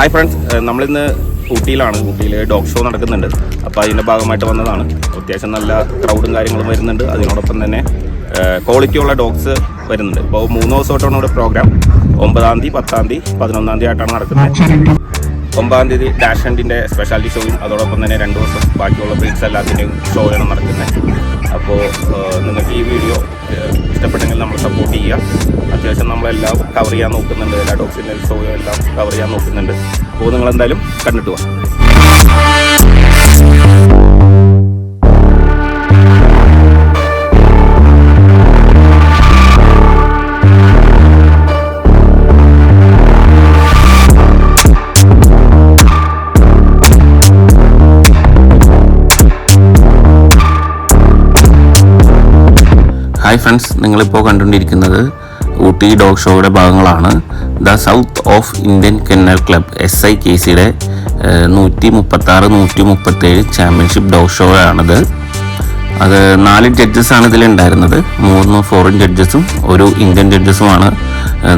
Hi friends, നമ്മളിന്ന് ഊട്ടിയിൽ dog show നടക്കുന്നുണ്ട്. അപ്പോൾ അതിൻ്റെ ഭാഗമായിട്ട് വന്നതാണ്. അത്യാവശ്യം നല്ല ക്രൗഡും കാര്യങ്ങളും വരുന്നുണ്ട്. അതിനോടൊപ്പം തന്നെ ക്വാളിറ്റിയുള്ള ഡോഗ്സ് വരുന്നുണ്ട്. ഇപ്പോൾ 3 ദിവസമായിട്ടാണ് ഇവിടെ പ്രോഗ്രാം. 9-ാം തീയതി, 10-ാം തീയതി, 11-ാം തീയതി ആയിട്ടാണ് നടക്കുന്നത്. 9-ാം തീയതി ഡാഷ് ഹണ്ടിൻ്റെ സ്പെഷ്യാലിറ്റി ഷോയും അതോടൊപ്പം തന്നെ 2 ദിവസം ബാക്കിയുള്ള ബ്രീഡ്സ് എല്ലാത്തിൻ്റെയും ഷോയാണ് നടക്കുന്നത്. അപ്പോൾ നിങ്ങൾക്ക് ഈ വീഡിയോ ഇഷ്ടപ്പെട്ടെങ്കിൽ നമ്മൾ സപ്പോർട്ട് ചെയ്യുക. അത്യാവശ്യം നമ്മളെല്ലാം കവർ ചെയ്യാൻ നോക്കുന്നുണ്ട്. എല്ലാ ഡോഗ്സിൻ്റെ ഷോയും എല്ലാം കവർ ചെയ്യാൻ നോക്കുന്നുണ്ട്. അപ്പോൾ നിങ്ങളെന്തായാലും കണ്ടിട്ട് പോകാം. ഹായ് ഫ്രണ്ട്സ്, നിങ്ങളിപ്പോൾ കണ്ടുകൊണ്ടിരിക്കുന്നത് ഊട്ടി ഡോഗ് ഷോയുടെ ഭാഗങ്ങളാണ്. The south of Indian kennel club SIKCയുടെ 136-137 ചാമ്പ്യൻഷിപ്പ് ഡോഗ് ഷോ ആണിത്. അത് 4 ജഡ്ജസാണ് ഇതിലുണ്ടായിരുന്നത്. 3 ഫോറിൻ ജഡ്ജസും 1 ഇന്ത്യൻ ജഡ്ജസുമാണ്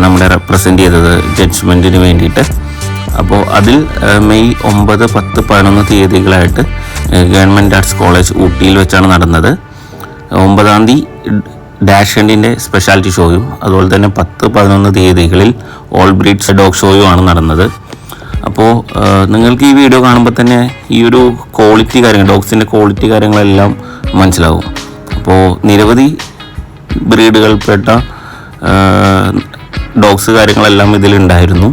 നമ്മളെ റെപ്രസെൻ്റ് ചെയ്തത് ജഡ്ജ്മെൻറ്റിന് വേണ്ടിയിട്ട്. അപ്പോൾ അതിൽ മെയ് 9, 10, 11 തീയതികളായിട്ട് ഗവൺമെൻറ് ആർട്സ് കോളേജ് ഊട്ടിയിൽ വെച്ചാണ് നടന്നത്. 9-ാം തീയതി ഡാഷ് ഹണ്ടിൻ്റെ സ്പെഷ്യാലിറ്റി ഷോയും അതുപോലെ തന്നെ 10, 11 തീയതികളിൽ ഓൾ ബ്രീഡ്സ് ഡോഗ് ഷോയും ആണ് നടന്നത്. അപ്പോൾ നിങ്ങൾക്ക് ഈ വീഡിയോ കാണുമ്പോൾ തന്നെ ഈ ഒരു ക്വാളിറ്റി കാര്യങ്ങൾ, ഡോഗ്സിൻ്റെ ക്വാളിറ്റി കാര്യങ്ങളെല്ലാം മനസ്സിലാവും. അപ്പോൾ നിരവധി ബ്രീഡുകൾപ്പെട്ട ഡോഗ്സ് കാര്യങ്ങളെല്ലാം ഇതിലുണ്ടായിരുന്നു.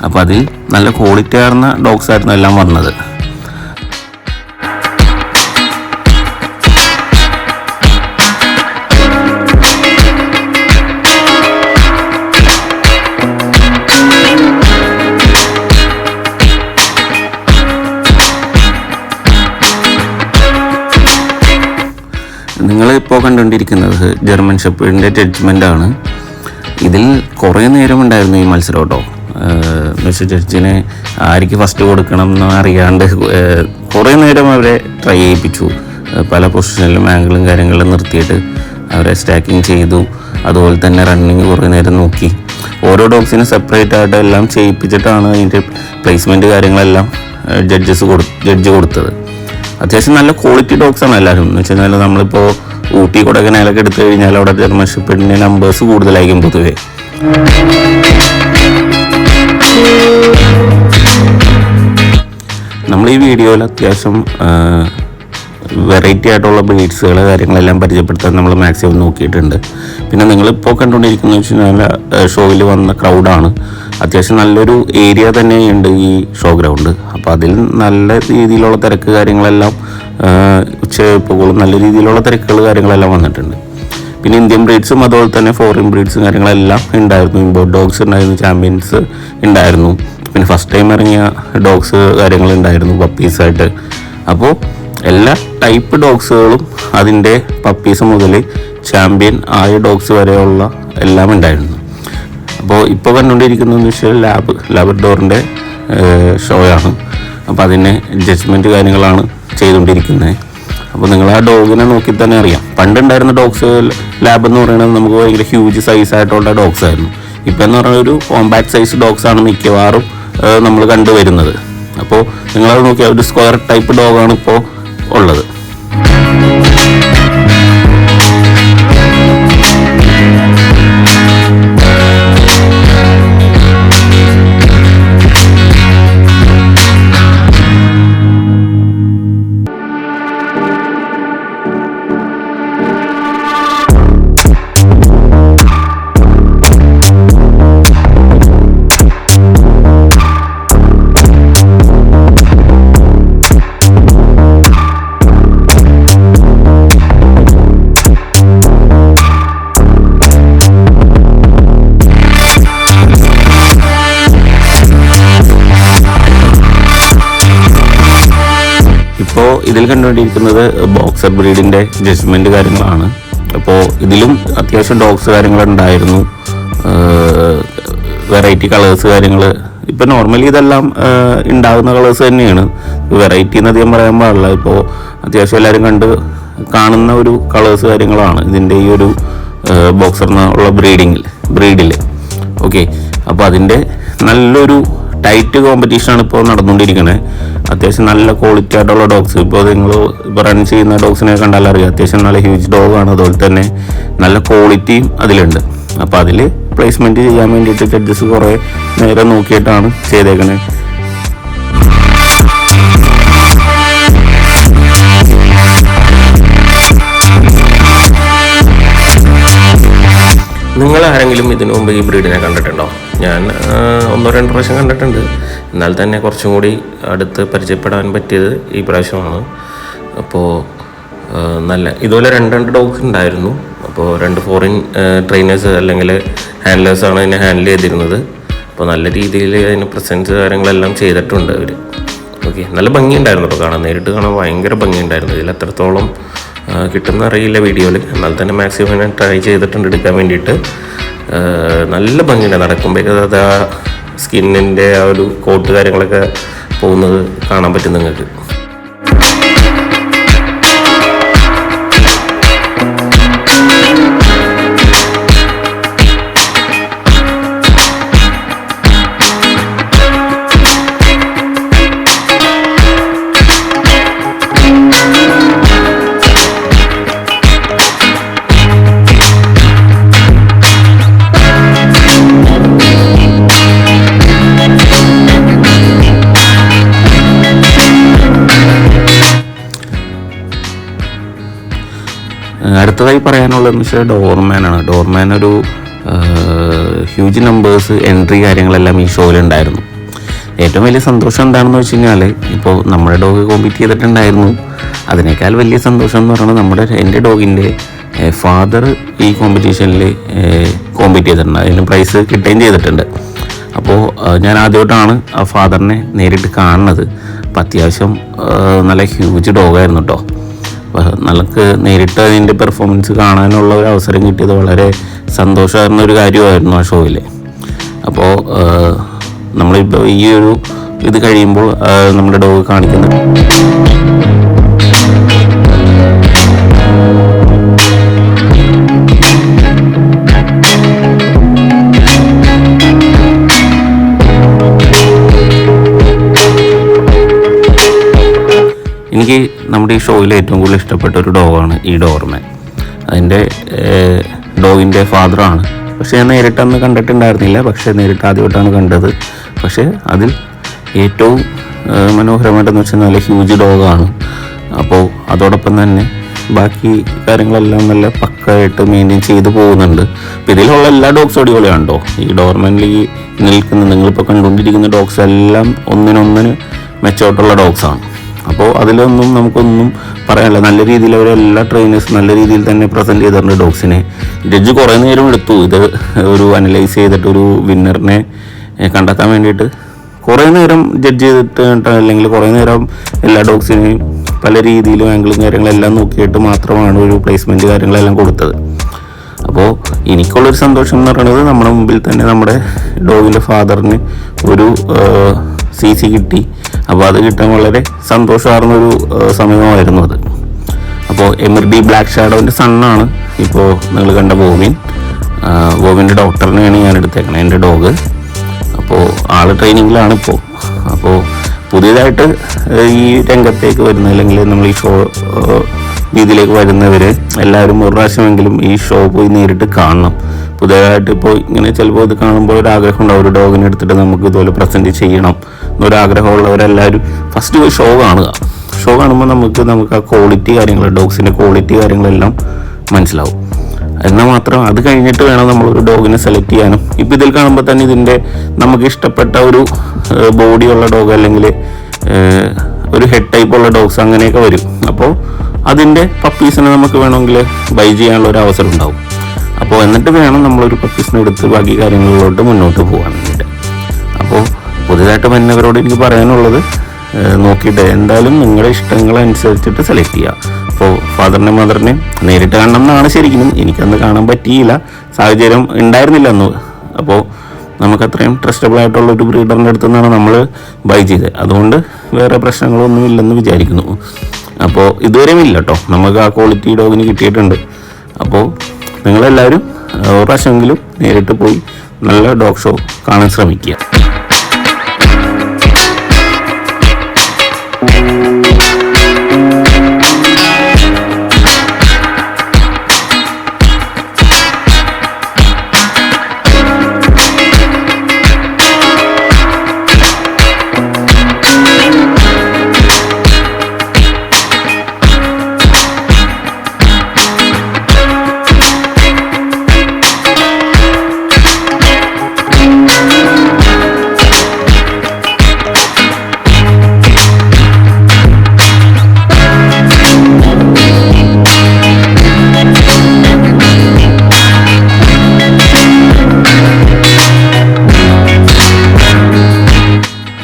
അപ്പോൾ അതിൽ നല്ല ക്വാളിറ്റി ആർന്ന ഡോഗ്സ് ആയിരുന്നു എല്ലാം വന്നത്. നിങ്ങളിപ്പോൾ കണ്ടുകൊണ്ടിരിക്കുന്നത് ജർമ്മൻ ഷെപ്പേർഡിൻ്റെ ജഡ്ജ്മെൻ്റാണ്. ഇതിൽ കുറേ നേരം ഉണ്ടായിരുന്നു ഈ മത്സരം കേട്ടോ. മിസ്റ്റർ ജഡ്ജിനെ ആർക്ക് ഫസ്റ്റ് കൊടുക്കണം എന്ന് അറിയാണ്ട് കുറേ നേരം അവരെ ട്രൈ ചെയ്യിപ്പിച്ചു. പല പൊസിഷനിലും ആംഗിളും കാര്യങ്ങളും നിർത്തിയിട്ട് അവരെ സ്റ്റാക്കിങ് ചെയ്തു. അതുപോലെ തന്നെ റണ്ണിങ് കുറേ നേരം നോക്കി. ഓരോ ഡോഗ്സിനെ സെപ്പറേറ്റ് ആയിട്ട് എല്ലാം ചെയ്യിപ്പിച്ചിട്ടാണ് അതിൻ്റെ പ്ലേസ്മെൻറ്റ് കാര്യങ്ങളെല്ലാം ജഡ്ജ് കൊടുത്തത്. അത്യാവശ്യം നല്ല ക്വാളിറ്റി ഡോഗ്സാണ് എല്ലാവരും. എന്ന് വെച്ച് കഴിഞ്ഞാൽ നമ്മളിപ്പോൾ ഊട്ടി കൊടൈക്കനാലൊക്കെ എടുത്തു കഴിഞ്ഞാൽ അവിടെ ജർമ്മൻ ഷെപ്പേർഡിൻ്റെ നമ്പേഴ്സ് കൂടുതലായിരിക്കും പൊതുവേ. നമ്മൾ ഈ വീഡിയോയിൽ അത്യാവശ്യം വെറൈറ്റി ആയിട്ടുള്ള ബ്രീഡ്സുകൾ കാര്യങ്ങളെല്ലാം പരിചയപ്പെടുത്താൻ നമ്മൾ മാക്സിമം നോക്കിയിട്ടുണ്ട്. പിന്നെ നിങ്ങളിപ്പോൾ കണ്ടുകൊണ്ടിരിക്കുന്നത് വെച്ച് കഴിഞ്ഞാൽ ഷോയിൽ വന്ന ക്രൗഡാണ്. അത്യാവശ്യം നല്ലൊരു ഏരിയ തന്നെയുണ്ട് ഈ ഷോ ഗ്രൗണ്ട്. അപ്പോൾ അതിൽ നല്ല രീതിയിലുള്ള തിരക്ക് കാര്യങ്ങളെല്ലാം ഉച്ചപ്പോഴും നല്ല രീതിയിലുള്ള തിരക്കുകൾ കാര്യങ്ങളെല്ലാം വന്നിട്ടുണ്ട്. പിന്നെ ഇന്ത്യൻ ബ്രീഡ്സും അതുപോലെ തന്നെ ഫോറിൻ ബ്രീഡ്സും കാര്യങ്ങളെല്ലാം ഉണ്ടായിരുന്നു. ഇമ്പോർട്ട് ഡോഗ്സ് ഉണ്ടായിരുന്നു, ചാമ്പ്യൻസ് ഉണ്ടായിരുന്നു. പിന്നെ ഫസ്റ്റ് ടൈം ഇറങ്ങിയ ഡോഗ്സ് കാര്യങ്ങളുണ്ടായിരുന്നു പപ്പീസായിട്ട്. അപ്പോൾ എല്ലാ ടൈപ്പ് ഡോഗ്സുകളും അതിൻ്റെ പപ്പീസ് മുതൽ ചാമ്പ്യൻ ആയ ഡോഗ്സ് വരെയുള്ള എല്ലാം ഉണ്ടായിരുന്നു. അപ്പോൾ ഇപ്പോൾ കണ്ടുകൊണ്ടിരിക്കുന്നതെന്ന് വെച്ചാൽ ലാബ്രഡോറിൻ്റെ ഷോയാണ്. അപ്പോൾ അതിൻ്റെ ജഡ്ജ്മെൻറ്റ് കാര്യങ്ങളാണ് ചെയ്തുകൊണ്ടിരിക്കുന്നത്. അപ്പോൾ നിങ്ങൾ ആ ഡോഗിനെ നോക്കി തന്നെ അറിയാം. പണ്ടുണ്ടായിരുന്ന ഡോഗ്സ് ലാബ് എന്ന് പറയുന്നത് നമുക്ക് ഭയങ്കര ഹ്യൂജ് സൈസ് ആയിട്ടുള്ള ഡോഗ്സ് ആയിരുന്നു. ഇപ്പോൾ എന്ന് പറയുന്നത് ഒരു കോമ്പാക്ട് സൈസ് ഡോഗ്സാണ് മിക്കവാറും നമ്മൾ കണ്ടുവരുന്നത്. അപ്പോൾ നിങ്ങളത് നോക്കിയാൽ ഒരു സ്ക്വയർ ടൈപ്പ് ഡോഗാണ് ഇപ്പോൾ ഉള്ളത്. ഇപ്പോൾ ഇതിൽ കണ്ടുകൊണ്ടിരിക്കുന്നത് ബോക്സർ ബ്രീഡിൻ്റെ ജഡ്ജ്മെൻറ്റ് കാര്യങ്ങളാണ്. അപ്പോൾ ഇതിലും അത്യാവശ്യം ഡോഗ്സ് കാര്യങ്ങളുണ്ടായിരുന്നു. വെറൈറ്റി കളേഴ്സ് കാര്യങ്ങൾ. ഇപ്പോൾ നോർമലി ഇതെല്ലാം ഉണ്ടാകുന്ന കളേഴ്സ് തന്നെയാണ്. വെറൈറ്റി എന്ന് അധികം പറയാൻ പാടില്ല. ഇപ്പോൾ അത്യാവശ്യം എല്ലാവരും കാണുന്ന ഒരു കളേഴ്സ് കാര്യങ്ങളാണ് ഇതിൻ്റെ ഈ ഒരു ബോക്സർ എന്നുള്ള ബ്രീഡിൽ. ഓക്കെ, അപ്പോൾ അതിൻ്റെ നല്ലൊരു ടൈറ്റ് കോമ്പറ്റീഷനാണ് ഇപ്പോൾ നടന്നുകൊണ്ടിരിക്കുന്നത്. അത്യാവശ്യം നല്ല ക്വാളിറ്റി ആയിട്ടുള്ള ഡോഗ്സ്, ഇപ്പോൾ നിങ്ങൾ ഇപ്പോൾ റൺ ചെയ്യുന്ന ഡോഗ്സിനെ കണ്ടാൽ അറിയാം, അത്യാവശ്യം നല്ല ഹ്യൂജ് ഡോഗാണ്. അതുപോലെ തന്നെ നല്ല ക്വാളിറ്റിയും അതിലുണ്ട്. അപ്പോൾ അതിൽ പ്ലേസ്മെൻറ്റ് ചെയ്യാൻ വേണ്ടിയിട്ട് ജഡ്ജസ് കുറേ നേരം നോക്കിയിട്ടാണ് ചെയ്തേക്കണേ. നിങ്ങൾ ആരെങ്കിലും ഇതിനു മുമ്പ് ഈ ബ്രീഡിനെ കണ്ടിട്ടുണ്ടോ? ഞാൻ 1-2 പ്രാവശ്യം കണ്ടിട്ടുണ്ട്. എന്നാൽ തന്നെ കുറച്ചും കൂടി അടുത്ത് പരിചയപ്പെടാൻ പറ്റിയത് ഈ പ്രാവശ്യമാണ്. അപ്പോൾ നല്ല ഇതുപോലെ 2 ഡോഗ്സ് ഉണ്ടായിരുന്നു. അപ്പോൾ 2 ഫോറിൻ ട്രെയിനേഴ്സ് അല്ലെങ്കിൽ ഹാൻഡ്ലേഴ്സാണ് അതിനെ ഹാൻഡിൽ ചെയ്തിരുന്നത്. അപ്പോൾ നല്ല രീതിയിൽ അതിന് പ്രസൻസ് കാര്യങ്ങളെല്ലാം ചെയ്തിട്ടുണ്ട് അവർ. ഓക്കെ, നല്ല ഭംഗിയുണ്ടായിരുന്നു കേട്ടോ കാണാൻ. നേരിട്ട് കാണാൻ ഭയങ്കര ഭംഗിയുണ്ടായിരുന്നു. ഇതിൽ എത്രത്തോളം കിട്ടുന്ന അറിയില്ല വീഡിയോയിൽ, എന്നാൽ തന്നെ മാക്സിമം ഞാൻ ട്രൈ ചെയ്തിട്ടുണ്ട് എടുക്കാൻ വേണ്ടിയിട്ട്. നല്ല ഭംഗിയുണ്ട്. നടക്കുമ്പോഴേക്കും അത് ആ സ്കിന്നിൻ്റെ ആ ഒരു കോട്ട് കാര്യങ്ങളൊക്കെ പോകുന്നത് കാണാൻ പറ്റും നിങ്ങൾക്ക്. അടുത്തതായി പറയാനുള്ളതെന്ന് വെച്ചാൽ ഡോർമാനാണ്. ഡോർമാൻ ഒരു ഹ്യൂജ് നമ്പേഴ്സ് എൻട്രി കാര്യങ്ങളെല്ലാം ഈ ഷോയിലുണ്ടായിരുന്നു. ഏറ്റവും വലിയ സന്തോഷം എന്താണെന്ന് വെച്ച് കഴിഞ്ഞാൽ, ഇപ്പോൾ നമ്മുടെ ഡോഗ് കോമ്പീറ്റ് ചെയ്തിട്ടുണ്ടായിരുന്നു. അതിനേക്കാൾ വലിയ സന്തോഷം എന്ന് പറയുന്നത് എൻ്റെ ഡോഗിൻ്റെ ഫാദർ ഈ കോമ്പറ്റീഷനിൽ കോമ്പീറ്റ് ചെയ്തിട്ടുണ്ട്. അതിന് പ്രൈസ് കിട്ടുകയും ചെയ്തിട്ടുണ്ട്. അപ്പോൾ ഞാൻ ആദ്യമായിട്ടാണ് ആ ഫാദറിനെ നേരിട്ട് കാണുന്നത്. അപ്പോൾ അത്യാവശ്യം നല്ല ഹ്യൂജ് ഡോഗായിരുന്നു കേട്ടോ. നമുക്ക് നേരിട്ട് അതിൻ്റെ പെർഫോമൻസ് കാണാനുള്ള ഒരു അവസരം കിട്ടിയത് വളരെ സന്തോഷമായിരുന്ന ഒരു കാര്യമായിരുന്നു ആ ഷോയിൽ. അപ്പോൾ നമ്മളിപ്പോൾ ഈ ഒരു ഇത് കഴിയുമ്പോൾ നമ്മുടെ ഡോഗ് കാണിക്കുന്നത് എനിക്ക് നമ്മുടെ ഈ ഷോയിൽ ഏറ്റവും കൂടുതൽ ഇഷ്ടപ്പെട്ട ഒരു ഡോഗാണ് ഈ ഡോർമാൻ. അതിൻ്റെ ഡോഗിൻ്റെ ഫാദറാണ്. പക്ഷേ ഞാൻ നേരിട്ടന്ന് കണ്ടിട്ടുണ്ടായിരുന്നില്ല. പക്ഷേ നേരിട്ട് ആദ്യമായിട്ടാണ് കണ്ടത്. പക്ഷേ അതിൽ ഏറ്റവും മനോഹരമായിട്ടെന്ന് വെച്ചാൽ നല്ല ഹ്യൂജ് ഡോഗാണ്. അപ്പോൾ അതോടൊപ്പം തന്നെ ബാക്കി കാര്യങ്ങളെല്ലാം നല്ല പക്കായിട്ട് മെയിൻറ്റെയിൻ ചെയ്ത് പോകുന്നുണ്ട്. അപ്പോൾ ഇതിലുള്ള എല്ലാ ഡോഗ്സും അടിപൊളിയാണ് കേട്ടോ. ഈ ഡോർമാനിൽ ഈ നിൽക്കുന്ന നിങ്ങളിപ്പോൾ കണ്ടുകൊണ്ടിരിക്കുന്ന ഡോഗ്സ് എല്ലാം ഒന്നിനൊന്നിന് മെച്ചമായിട്ടുള്ള ഡോഗ്സാണ്. അപ്പോൾ അതിലൊന്നും നമുക്കൊന്നും പറയാനില്ല. നല്ല രീതിയിൽ അവരെല്ലാ ട്രെയിനേഴ്സ് നല്ല രീതിയിൽ തന്നെ പ്രസൻറ്റ് ചെയ്തിട്ടുണ്ട് ഡോഗ്സിനെ. ജഡ്ജ് കുറേ നേരം എടുത്തു ഇത് ഒരു അനലൈസ് ചെയ്തിട്ട് ഒരു വിന്നറിനെ കണ്ടെത്താൻ വേണ്ടിയിട്ട്. കുറേ നേരം ജഡ്ജ് ചെയ്തിട്ട് അല്ലെങ്കിൽ കുറേ നേരം എല്ലാ ഡോഗ്സിനെയും പല രീതിയിലും ആംഗിളും കാര്യങ്ങളെല്ലാം നോക്കിയിട്ട് മാത്രമാണ് ഒരു പ്ലേസ്മെൻറ്റ് കാര്യങ്ങളെല്ലാം കൊടുത്തത്. അപ്പോൾ എനിക്കുള്ളൊരു സന്തോഷം എന്ന് പറയുന്നത് നമ്മുടെ മുമ്പിൽ തന്നെ നമ്മുടെ ഡോഗിൻ്റെ ഫാദറിന് ഒരു CC കിട്ടി. അപ്പോൾ അത് കിട്ടാൻ വളരെ സന്തോഷമാർന്നൊരു സമയമായിരുന്നു അത്. അപ്പോൾ എമിർഡി ബ്ലാക്ക് ഷാഡോവിൻ്റെ സണ്ണാണ് ഇപ്പോൾ നിങ്ങൾ കണ്ട ബോബിൻ. ബോബിൻ്റെ ഡോക്ടറിനെയാണ് ഞാൻ എടുത്തേക്കണത് എൻ്റെ ഡോഗ്. അപ്പോൾ ആൾ ട്രെയിനിങ്ങിലാണ് ഇപ്പോൾ. അപ്പോൾ പുതിയതായിട്ട് ഈ രംഗത്തേക്ക് വരുന്ന അല്ലെങ്കിൽ നമ്മൾ ഈ ഷോ രീതിയിലേക്ക് വരുന്നവർ എല്ലാവരും ഒരു പ്രാവശ്യമെങ്കിലും ഈ ഷോ പോയി നേരിട്ട് കാണണം. പുതിയതായിട്ട് ഇപ്പോൾ ഇങ്ങനെ ചിലപ്പോൾ ഇത് കാണുമ്പോൾ ഒരു ആഗ്രഹം ഉണ്ടാവും, ഒരു ഡോഗിനെ എടുത്തിട്ട് നമുക്ക് ഇതുപോലെ പ്രസൻറ്റ് ചെയ്യണം എന്നൊരാഗ്രഹമുള്ളവരെല്ലാവരും ഫസ്റ്റ് പോയി ഷോ കാണുക. ഷോ കാണുമ്പോൾ നമുക്ക് ആ ക്വാളിറ്റി കാര്യങ്ങൾ, ഡോഗ്സിൻ്റെ ക്വാളിറ്റി കാര്യങ്ങളെല്ലാം മനസ്സിലാവും. എന്നാൽ മാത്രം അത് കഴിഞ്ഞിട്ട് വേണം നമ്മളൊരു ഡോഗിനെ സെലക്ട് ചെയ്യാനും. ഇപ്പം ഇതിൽ കാണുമ്പോൾ തന്നെ ഇതിൻ്റെ നമുക്ക് ഇഷ്ടപ്പെട്ട ഒരു ബോഡിയുള്ള ഡോഗ് അല്ലെങ്കിൽ ഒരു ഹെഡ് ടൈപ്പുള്ള ഡോഗ്സ് അങ്ങനെയൊക്കെ വരും. അപ്പോൾ അതിൻ്റെ പപ്പീസിനെ നമുക്ക് വേണമെങ്കിൽ ബൈ ചെയ്യാനുള്ള ഒരു അവസരം ഉണ്ടാവും. അപ്പോൾ എന്നിട്ട് വേണം നമ്മളൊരു പപ്പീസിനെ എടുത്ത് ബാക്കി കാര്യങ്ങളിലോട്ട് മുന്നോട്ട് പോകാൻ വേണ്ടിയിട്ട്. അപ്പോൾ പുതിയതായിട്ട് വരുന്നവരോട് എനിക്ക് പറയാനുള്ളത്, നോക്കിയിട്ട് എന്തായാലും നിങ്ങളുടെ ഇഷ്ടങ്ങളനുസരിച്ചിട്ട് സെലക്ട് ചെയ്യുക. അപ്പോൾ ഫാദറിനെ മദറിനെ നേരിട്ട് കാണണം എന്നാണ് ശരിക്കും. എനിക്കന്ന് കാണാൻ പറ്റിയില്ല, സാഹചര്യം ഉണ്ടായിരുന്നില്ല അന്ന്. അപ്പോൾ നമുക്കത്രയും ട്രസ്റ്റബിൾ ആയിട്ടുള്ളൊരു ബ്രീഡറിൻ്റെ അടുത്തു നിന്നാണ് നമ്മൾ ബൈ ചെയ്തത്. അതുകൊണ്ട് വേറെ പ്രശ്നങ്ങളൊന്നും ഇല്ലെന്ന് വിചാരിക്കുന്നു. അപ്പോൾ ഇതുവരെയും ഇല്ല കേട്ടോ, നമുക്ക് ആ ക്വാളിറ്റി ഡോഗിന് കിട്ടിയിട്ടുണ്ട്. അപ്പോൾ നിങ്ങളെല്ലാവരും ഒരു പ്രാവശ്യമെങ്കിലും നേരിട്ട് പോയി നല്ല ഡോഗ് ഷോ കാണാൻ ശ്രമിക്കുക.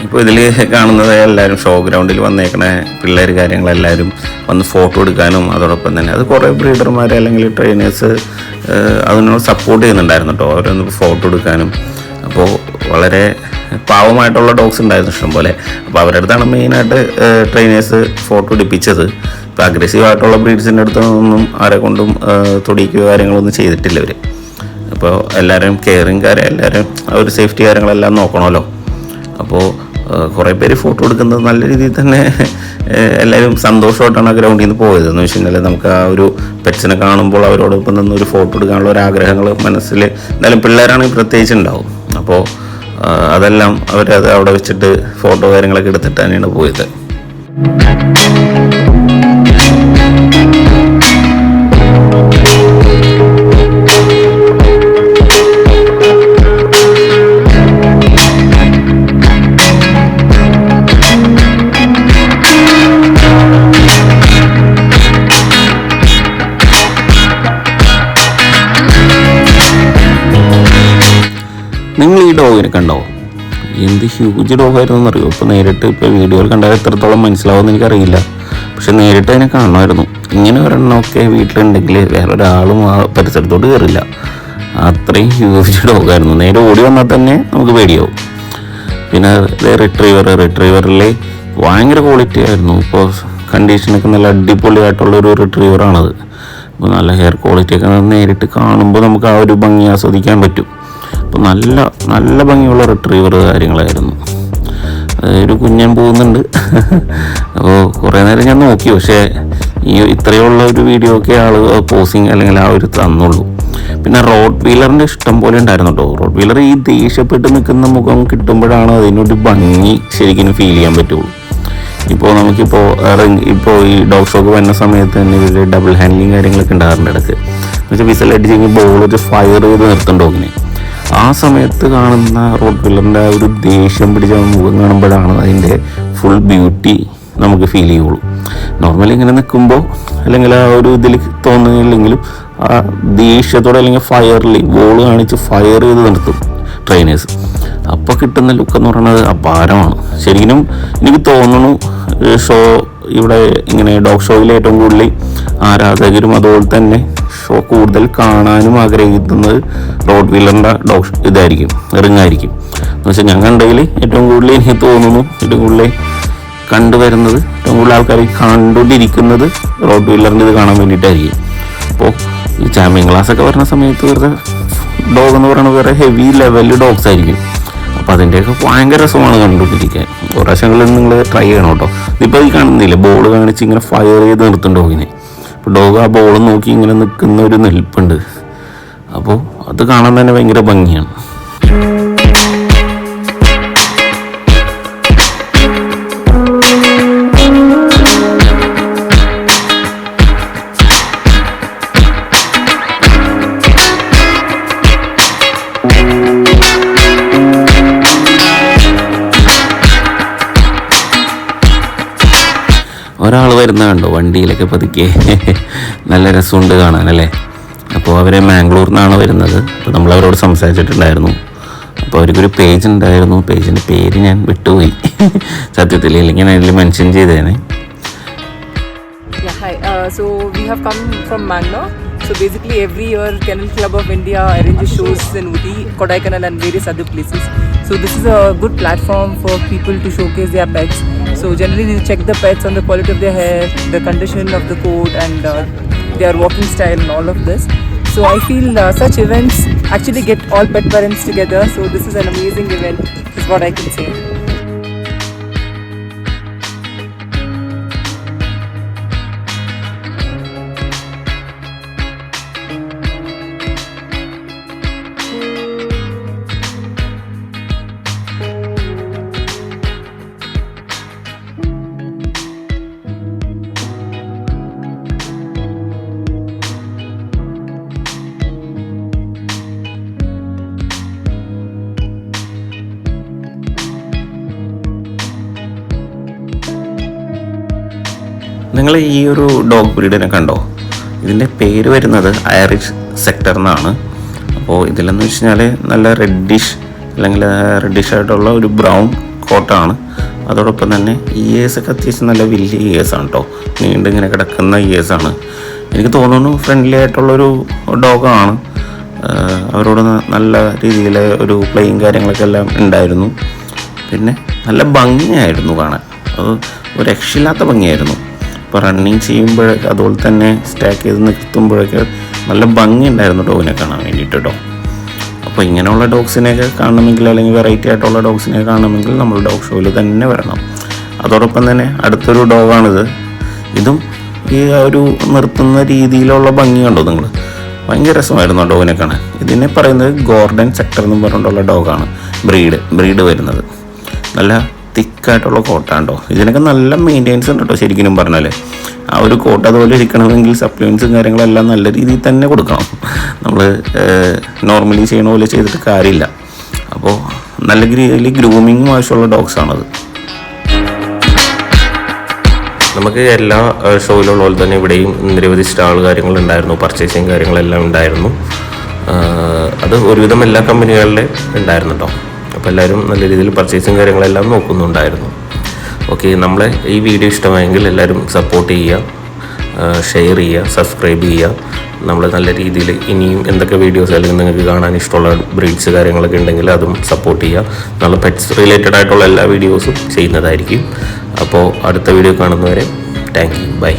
ഇപ്പോൾ ഇതിൽ കാണുന്നത് എല്ലാവരും ഷോ ഗ്രൗണ്ടിൽ വന്നേക്കണ പിള്ളേർ കാര്യങ്ങളെല്ലാവരും വന്ന് ഫോട്ടോ എടുക്കാനും അതോടൊപ്പം തന്നെ അത് കുറേ ബ്രീഡർമാർ അല്ലെങ്കിൽ ട്രെയിനേഴ്സ് അതിനോട് സപ്പോർട്ട് ചെയ്യുന്നുണ്ടായിരുന്നു കേട്ടോ. അവരൊന്ന് ഫോട്ടോ എടുക്കാനും. അപ്പോൾ വളരെ പാവമായിട്ടുള്ള ഡോഗ്സ് ഉണ്ടായിരുന്നു ഇഷ്ടം പോലെ. അപ്പോൾ അവരുടെ അടുത്താണ് മെയിനായിട്ട് ട്രെയിനേഴ്സ് ഫോട്ടോ എടുപ്പിച്ചത്. ഇപ്പോൾ അഗ്രസീവായിട്ടുള്ള ബ്രീഡ്സിൻ്റെ അടുത്തൊന്നും ആരെ കൊണ്ടും തൊടിക്കുകയോ കാര്യങ്ങളൊന്നും ചെയ്തിട്ടില്ല ഇവർ. അപ്പോൾ എല്ലാവരും കെയറിങ് കാര്യം എല്ലാവരും ഒരു സേഫ്റ്റി കാര്യങ്ങളെല്ലാം നോക്കണമല്ലോ. അപ്പോൾ കുറേ പേര് ഫോട്ടോ എടുക്കുന്നത് നല്ല രീതിയിൽ തന്നെ എല്ലാവരും സന്തോഷമായിട്ടാണ് ആ ഗ്രൗണ്ടിൽ നിന്ന് പോയത്. എന്ന് വെച്ചിട്ടുണ്ടെങ്കിൽ നമുക്ക് ആ ഒരു പെറ്റ്സിനെ കാണുമ്പോൾ അവരോടൊപ്പം നിന്ന് ഒരു ഫോട്ടോ എടുക്കാനുള്ള ഒരു ആഗ്രഹങ്ങൾ മനസ്സിൽ എന്തായാലും പിള്ളേരാണെങ്കിൽ പ്രത്യേകിച്ച് ഉണ്ടാവും. അപ്പോൾ അതെല്ലാം അവരത് അവിടെ വെച്ചിട്ട് ഫോട്ടോ കാര്യങ്ങളൊക്കെ എടുത്തിട്ട് തന്നെയാണ് പോയത്. നിങ്ങൾ ഈ ഡോഗിനെ കണ്ടോ? എന്ത് ഹ്യൂജ് ഡോഗായിരുന്നു എന്നറിയോ? ഇപ്പോൾ നേരിട്ട് ഇപ്പോൾ വീഡിയോയിൽ കണ്ടാൽ എത്രത്തോളം മനസ്സിലാവുമെന്ന് എനിക്കറിയില്ല. പക്ഷെ നേരിട്ട് അതിനെ കാണുമായിരുന്നു. ഇങ്ങനെ ഒരെണ്ണമൊക്കെ വീട്ടിലുണ്ടെങ്കിൽ വേറൊരാളും ആ പരിസരത്തോട്ട് കയറില്ല. അത്രയും ഹ്യൂജ് ഡോഗായിരുന്നു. നേരെ ഓടി വന്നാൽ തന്നെ നമുക്ക് പേടിയാവും. പിന്നെ റിട്രീവറിൽ ഭയങ്കര ക്വാളിറ്റി ആയിരുന്നു. ഇപ്പോൾ കണ്ടീഷനൊക്കെ നല്ല അടിപൊളിയായിട്ടുള്ളൊരു റിട്രീവറാണത്. അപ്പോൾ നല്ല ഹെയർ ക്വാളിറ്റിയൊക്കെ നേരിട്ട് കാണുമ്പോൾ നമുക്ക് ആ ഒരു ഭംഗി ആസ്വദിക്കാൻ പറ്റും. അപ്പോൾ നല്ല ഭംഗിയുള്ള റിട്രീവർ കാര്യങ്ങളായിരുന്നു. ഒരു കുഞ്ഞൻ പോകുന്നുണ്ട്. അപ്പോൾ കുറേ നേരം ഞാൻ നോക്കി. പക്ഷേ ഈ ഇത്രയുള്ള ഒരു വീഡിയോ ഒക്കെ ആൾ പോസിങ് അല്ലെങ്കിൽ ആ ഒരു തന്നുള്ളൂ. പിന്നെ റോഡ് വീലറിൻ്റെ ഇഷ്ടം പോലെ ഉണ്ടായിരുന്നു കേട്ടോ. റോഡ് വീലർ ഈ ദേഷ്യപ്പെട്ട് നിൽക്കുന്ന മുഖം കിട്ടുമ്പോഴാണ് അതിനൊരു ഭംഗി ശരിക്കും ഫീൽ ചെയ്യാൻ പറ്റുള്ളൂ. ഇപ്പോൾ നമുക്കിപ്പോൾ ഈ ഡോഗ് ഷോക്ക് വരുന്ന സമയത്ത് തന്നെ ഇവർ ഡബിൾ ഹാൻഡ്ലിങ് കാര്യങ്ങളൊക്കെ ഉണ്ടാകാറുണ്ട് ഇടയ്ക്ക്. എന്നുവെച്ചാൽ വിസലടിച്ചെങ്കിൽ ബോൾ ഒരു ഫയർ ചെയ്ത് നിർത്തും ഡോഗിനെ. ആ സമയത്ത് കാണുന്ന റോഡ് വീലറിൻ്റെ ആ ഒരു ദേഷ്യം പിടിച്ച മുഖം കാണുമ്പോഴാണ് അതിൻ്റെ ഫുൾ ബ്യൂട്ടി നമുക്ക് ഫീൽ ചെയ്യുള്ളൂ. നോർമലി ഇങ്ങനെ നിൽക്കുമ്പോൾ അല്ലെങ്കിൽ ആ ഒരു ഇതിൽ തോന്നുന്നില്ലെങ്കിലും ആ ദേഷ്യത്തോടെ അല്ലെങ്കിൽ ഫയറിൽ ബോൾ കാണിച്ച് ഫയർ ചെയ്ത് നിർത്തും ട്രെയിനേഴ്സ്. അപ്പോൾ കിട്ടുന്ന ലുക്ക് എന്ന് പറയുന്നത് അപാരമാണ്. ശരിക്കും എനിക്ക് തോന്നുന്നു ഇവിടെ ഇങ്ങനെ ഡോഗ് ഷോയിൽ ഏറ്റവും കൂടുതൽ ആരാധകരും അതുപോലെ തന്നെ ഷോ കൂടുതൽ കാണാനും ആഗ്രഹിക്കുന്നത് റോഡ് വീലറിൻ്റെ ഇതായിരിക്കും, റിങ്ങായിരിക്കും. എന്ന് വെച്ചാൽ ഞാൻ കണ്ടതിൽ ഏറ്റവും കൂടുതൽ എനിക്ക് തോന്നുന്നു ഏറ്റവും കൂടുതൽ കണ്ടുവരുന്നത് ഏറ്റവും കൂടുതൽ ആൾക്കാർ കണ്ടുകൊണ്ടിരിക്കുന്നത് റോഡ് വീലറിൻ്റെ ഇത് കാണാൻ വേണ്ടിയിട്ടായിരിക്കും. അപ്പോൾ ഈ ചാമ്പ്യൻ ക്ലാസ്സൊക്കെ വരുന്ന സമയത്ത് വെറുതെ ഡോഗ് എന്ന് പറയുന്നത് വേറെ ഹെവി ലെവലിൽ ഡോഗ്സ് ആയിരിക്കും. അപ്പോൾ അതിൻ്റെയൊക്കെ ഭയങ്കര രസമാണ് കണ്ടുകൊണ്ടിരിക്കാൻ. പ്രാവശ്യങ്ങളിൽ നിങ്ങൾ ട്രൈ ചെയ്യണം കേട്ടോ. ഇതിപ്പോൾ ഈ കാണുന്നില്ലേ ബോൾ കാണിച്ച് ഇങ്ങനെ ഫയർ ചെയ്ത് നിർത്തും ഡോഗിനെ. അപ്പോൾ ഡോഗ് ആ ബോൾ നോക്കി ഇങ്ങനെ നിൽക്കുന്ന ഒരു നിൽപ്പുണ്ട്. അപ്പോൾ അത് കാണാൻ തന്നെ ഭയങ്കര ഭംഗിയാണ്. ഒരാൾ വരുന്ന കണ്ടോ വണ്ടിയിലൊക്കെ പതുക്കെ, നല്ല രസമുണ്ട് കാണാനല്ലേ. അപ്പോൾ അവരെ മാംഗ്ലൂരിൽ നിന്നാണ് വരുന്നത്. അപ്പോൾ നമ്മളവരോട് സംസാരിച്ചിട്ടുണ്ടായിരുന്നു. അപ്പോൾ അവർക്കൊരു പേജ് ഉണ്ടായിരുന്നു. പേജിൻ്റെ പേര് ഞാൻ വിട്ടുപോയി സത്യത്തിൽ, ഇല്ലെങ്കിൽ ഞാൻ അതിൽ mention ചെയ്തേനെ. So we have come from Mangalore. So basically every year Kennel Club of India arranges shows in Ooty, Kodaikanal and various other places. So this is a good platform for people to showcase their pets. So generally they check the pets on the quality of their hair, the condition of the coat and their walking style and all of this. So I feel such events actually get all pet parents together. So this is an amazing event is what I can say. നിങ്ങൾ ഈ ഒരു dog ബ്രീഡിനെ കണ്ടോ? ഇതിൻ്റെ പേര് വരുന്നത് Irish sector എന്നാണ്. അപ്പോൾ ഇതിലെന്ന് വെച്ച് കഴിഞ്ഞാൽ നല്ല റെഡിഷ് അല്ലെങ്കിൽ റെഡിഷ് ആയിട്ടുള്ള ഒരു ബ്രൗൺ കോട്ടാണ്. അതോടൊപ്പം തന്നെ ഇയേഴ്സൊക്കെ അത്യാവശ്യം നല്ല വലിയ ഇയേഴ്സാണ് കേട്ടോ, നീണ്ടിങ്ങനെ കിടക്കുന്ന ഇയേഴ്സാണ്. എനിക്ക് തോന്നുന്നു ഫ്രണ്ട്ലി ആയിട്ടുള്ളൊരു ഡോഗാണ്. അവരോട് നല്ല രീതിയിൽ ഒരു പ്ലേയും കാര്യങ്ങളൊക്കെ എല്ലാം ഉണ്ടായിരുന്നു. പിന്നെ നല്ല ഭംഗിയായിരുന്നു കാണാൻ, അത് ഒരു രക്ഷയില്ലാത്ത ഭംഗിയായിരുന്നു. ഇപ്പോൾ റണ്ണിങ് ചെയ്യുമ്പോഴൊക്കെ അതുപോലെ തന്നെ സ്റ്റാക്ക് ചെയ്ത് നിർത്തുമ്പോഴൊക്കെ നല്ല ഭംഗി ഉണ്ടായിരുന്നു ഡോഗിനെ കാണാൻ വേണ്ടിയിട്ട് കേട്ടോ. അപ്പോൾ ഇങ്ങനെയുള്ള ഡോഗ്സിനെയൊക്കെ കാണണമെങ്കിൽ അല്ലെങ്കിൽ വെറൈറ്റി ആയിട്ടുള്ള ഡോഗ്സിനെ കാണണമെങ്കിൽ നമ്മൾ ഡോഗ് ഷോയിൽ തന്നെ വരണം. അതോടൊപ്പം തന്നെ അടുത്തൊരു ഡോഗാണിത്. ഇതും ഈ ഒരു നിർത്തുന്ന രീതിയിലുള്ള ഭംഗിയുണ്ടോ നിങ്ങൾ? ഭയങ്കര രസമായിരുന്നു ആ ഡോഗിനെ കാണാൻ. ഇതിനെ പറയുന്നത് ഗോർഡൻ സെക്ടർ എന്ന് പറഞ്ഞിട്ടുള്ള ഡോഗാണ്. ബ്രീഡ് വരുന്നത് നല്ല തിക്കായിട്ടുള്ള കോട്ടാണ്ടോ. ഇതിനൊക്കെ നല്ല മെയിൻ്റെനൻസ് ഉണ്ട് കേട്ടോ. ശരിക്കും പറഞ്ഞാൽ ആ ഒരു കോട്ട് അതുപോലെ ഇരിക്കണമെങ്കിൽ സപ്ലിമെൻറ്റ്സും കാര്യങ്ങളെല്ലാം നല്ല രീതിയിൽ തന്നെ കൊടുക്കണം. നമ്മൾ നോർമലി ചെയ്യണ പോലെ ചെയ്തിട്ട് കാര്യമില്ല. അപ്പോൾ നല്ല രീതിയിൽ ഗ്രൂമിങ്ങും ആവശ്യമുള്ള ഡോഗ്സാണത്. നമുക്ക് എല്ലാ ഷോയിലുള്ള പോലെ തന്നെ ഇവിടെയും നിരവധി സ്റ്റാൾ കാര്യങ്ങളുണ്ടായിരുന്നു, പർച്ചേസിങ് കാര്യങ്ങളെല്ലാം ഉണ്ടായിരുന്നു. അത് ഒരുവിധം എല്ലാ കമ്പനികളിലും ഉണ്ടായിരുന്നു കേട്ടോ. അപ്പോൾ എല്ലാവരും നല്ല രീതിയിൽ പർച്ചേസിങ് കാര്യങ്ങളെല്ലാം നോക്കുന്നുണ്ടായിരുന്നു. ഓക്കെ, നമ്മളെ ഈ വീഡിയോ ഇഷ്ടമായെങ്കിൽ എല്ലാവരും സപ്പോർട്ട് ചെയ്യുക, ഷെയർ ചെയ്യുക, സബ്സ്ക്രൈബ് ചെയ്യുക. നമ്മൾ നല്ല രീതിയിൽ ഇനിയും എന്തൊക്കെ വീഡിയോസ് അല്ലെങ്കിൽ നിങ്ങൾക്ക് കാണാൻ ഇഷ്ടമുള്ള ബ്രീഡ്സ് കാര്യങ്ങളൊക്കെ ഉണ്ടെങ്കിൽ അതും സപ്പോർട്ട് ചെയ്യുക. നമ്മൾ പെറ്റ്സ് റിലേറ്റഡ് ആയിട്ടുള്ള എല്ലാ വീഡിയോസും ചെയ്യുന്നതായിരിക്കും. അപ്പോൾ അടുത്ത വീഡിയോ കാണുന്നവരെ താങ്ക് യു, ബൈ.